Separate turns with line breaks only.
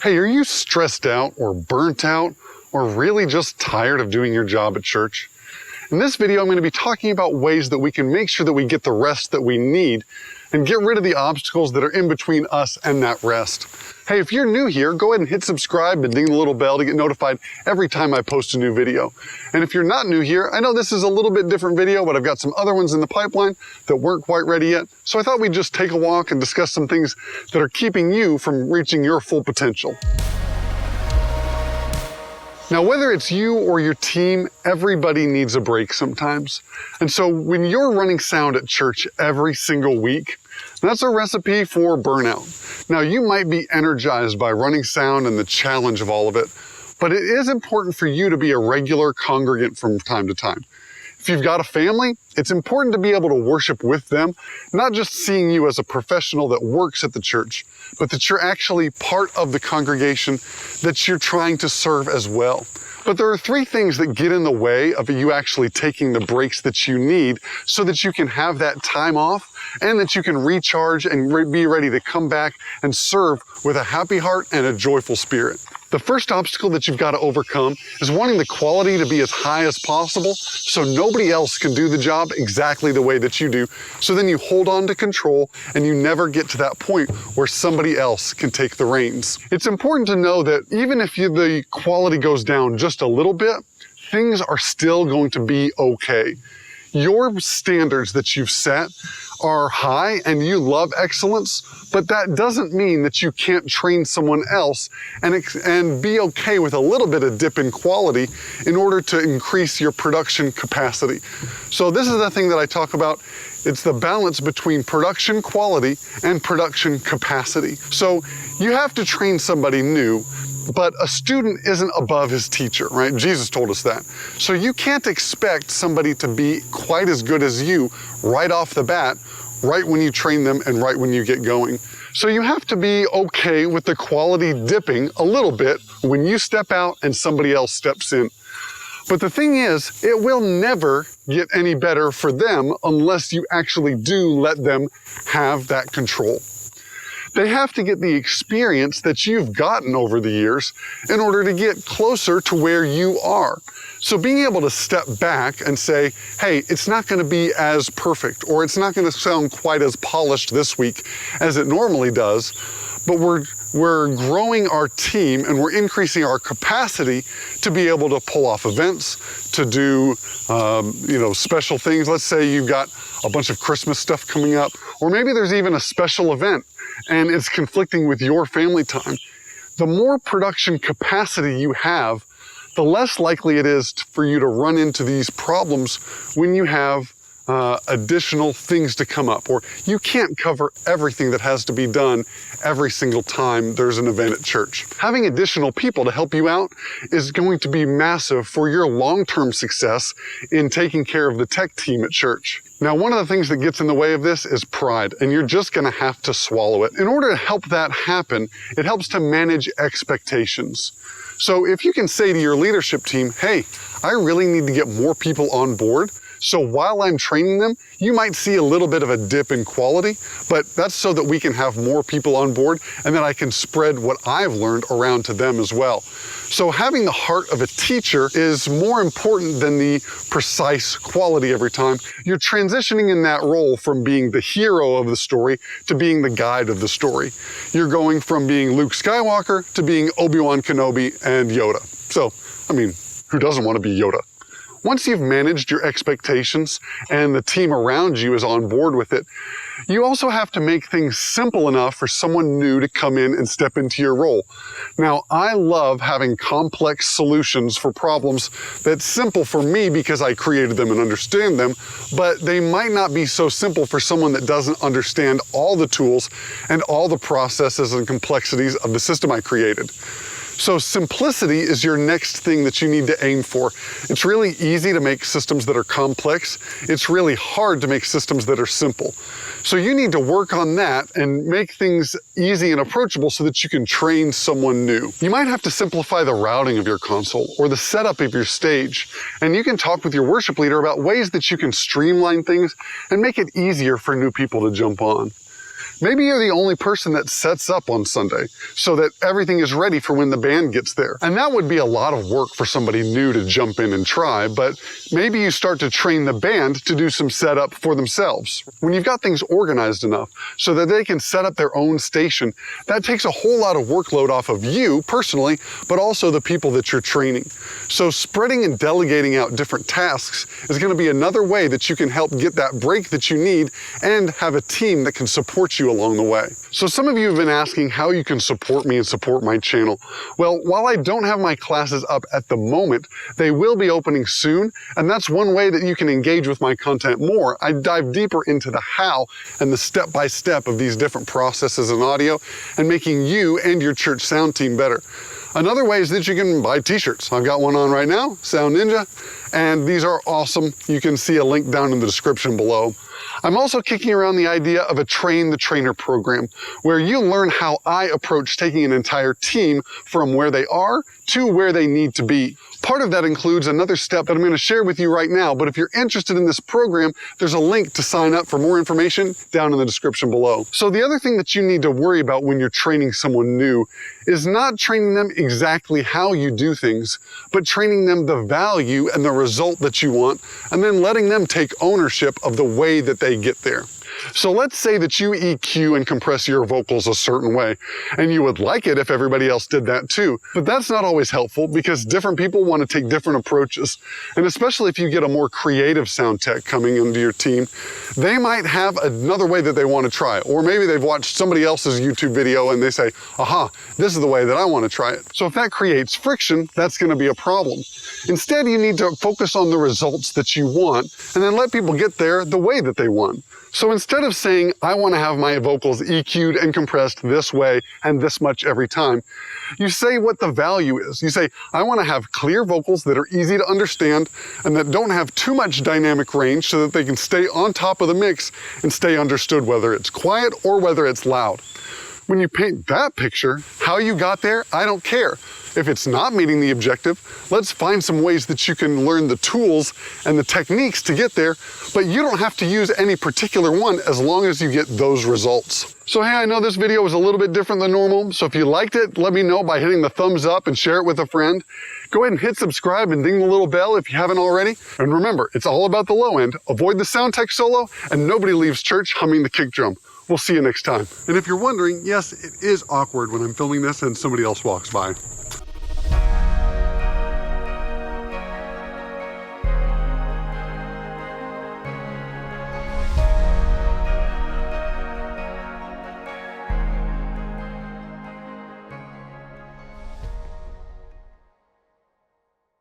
Hey, are you stressed out or burnt out or really just tired of doing your job at church? In this video, I'm going to be talking about ways that we can make sure that we get the rest that we need and get rid of the obstacles that are in between us and that rest. Hey, if you're new here, go ahead and hit subscribe and ding the little bell to get notified every time I post a new video. And if you're not new here, I know this is a little bit different video, but I've got some other ones in the pipeline that weren't quite ready yet. So I thought we'd just take a walk and discuss some things that are keeping you from reaching your full potential. Now, whether it's you or your team, everybody needs a break sometimes. And so when you're running sound at church every single week, that's a recipe for burnout. Now, you might be energized by running sound and the challenge of all of it, but it is important for you to be a regular congregant from time to time. If you've got a family, it's important to be able to worship with them, not just seeing you as a professional that works at the church, but that you're actually part of the congregation that you're trying to serve as well. But there are three things that get in the way of you actually taking the breaks that you need so that you can have that time off and that you can recharge and be ready to come back and serve with a happy heart and a joyful spirit. The first obstacle that you've got to overcome is wanting the quality to be as high as possible so nobody else can do the job exactly the way that you do. So then you hold on to control and you never get to that point where somebody else can take the reins. It's important to know that even if the quality goes down just a little bit, things are still going to be okay. Your standards that you've set are high and you love excellence, but that doesn't mean that you can't train someone else and be okay with a little bit of dip in quality in order to increase your production capacity. So this is the thing that I talk about. It's the balance between production quality and production capacity. So you have to train somebody new, but a student isn't above his teacher, right? Jesus told us that. So you can't expect somebody to be quite as good as you right off the bat, right when you train them and right when you get going. So you have to be okay with the quality dipping a little bit when you step out and somebody else steps in. But the thing is, it will never get any better for them unless you actually do let them have that control. They have to get the experience that you've gotten over the years in order to get closer to where you are. So being able to step back and say, hey, it's not going to be as perfect, or it's not going to sound quite as polished this week as it normally does, but we're growing our team and we're increasing our capacity to be able to pull off events, to do special things. Let's say you've got a bunch of Christmas stuff coming up, or maybe there's even a special event and it's conflicting with your family time. The more production capacity you have, the less likely it is for you to run into these problems when you have additional things to come up, or you can't cover everything that has to be done every single time there's an event at church. Having additional people to help you out is going to be massive for your long-term success in taking care of the tech team at church. Now, one of the things that gets in the way of this is pride, and you're just going to have to swallow it. In order to help that happen, it helps to manage expectations. So if you can say to your leadership team, hey, I really need to get more people on board, so while I'm training them, you might see a little bit of a dip in quality, but that's so that we can have more people on board and then I can spread what I've learned around to them as well. So having the heart of a teacher is more important than the precise quality every time. You're transitioning in that role from being the hero of the story to being the guide of the story. You're going from being Luke Skywalker to being Obi-Wan Kenobi and Yoda. So, who doesn't want to be Yoda? Once you've managed your expectations and the team around you is on board with it, you also have to make things simple enough for someone new to come in and step into your role. Now, I love having complex solutions for problems that's simple for me because I created them and understand them, but they might not be so simple for someone that doesn't understand all the tools and all the processes and complexities of the system I created. So simplicity is your next thing that you need to aim for. It's really easy to make systems that are complex. It's really hard to make systems that are simple. So you need to work on that and make things easy and approachable so that you can train someone new. You might have to simplify the routing of your console or the setup of your stage. And you can talk with your worship leader about ways that you can streamline things and make it easier for new people to jump on. Maybe you're the only person that sets up on Sunday so that everything is ready for when the band gets there. And that would be a lot of work for somebody new to jump in and try, but maybe you start to train the band to do some setup for themselves. When you've got things organized enough so that they can set up their own station, that takes a whole lot of workload off of you personally, but also the people that you're training. So spreading and delegating out different tasks is going to be another way that you can help get that break that you need and have a team that can support you along the way. So some of you have been asking how you can support me and support my channel. Well, while I don't have my classes up at the moment, they will be opening soon, and that's one way that you can engage with my content more. I dive deeper into the how and the step-by-step of these different processes in audio and making you and your church sound team better. Another way is that you can buy t-shirts. I've got one on right now, Sound Ninja, and these are awesome. You can see a link down in the description below. I'm also kicking around the idea of a Train the Trainer program, where you learn how I approach taking an entire team from where they are to where they need to be. Part of that includes another step that I'm going to share with you right now, but if you're interested in this program, there's a link to sign up for more information down in the description below. So the other thing that you need to worry about when you're training someone new is not training them exactly how you do things, but training them the value and the result that you want, and then letting them take ownership of the way that they get there. So let's say that you EQ and compress your vocals a certain way, and you would like it if everybody else did that too. But that's not always helpful because different people want to take different approaches. And especially if you get a more creative sound tech coming into your team, they might have another way that they want to try it. Or maybe they've watched somebody else's YouTube video and they say, aha, this is the way that I want to try it. So if that creates friction, that's going to be a problem. Instead, you need to focus on the results that you want and then let people get there the way that they want. So instead of saying, I want to have my vocals EQ'd and compressed this way and this much every time, you say what the value is. You say, I want to have clear vocals that are easy to understand and that don't have too much dynamic range so that they can stay on top of the mix and stay understood whether it's quiet or whether it's loud. When you paint that picture, how you got there, I don't care. If it's not meeting the objective, let's find some ways that you can learn the tools and the techniques to get there, but you don't have to use any particular one as long as you get those results. So hey, I know this video was a little bit different than normal, so if you liked it, let me know by hitting the thumbs up and share it with a friend. Go ahead and hit subscribe and ding the little bell if you haven't already. And remember, it's all about the low end. Avoid the sound tech solo, and nobody leaves church humming the kick drum. We'll see you next time. And if you're wondering, yes, it is awkward when I'm filming this and somebody else walks by.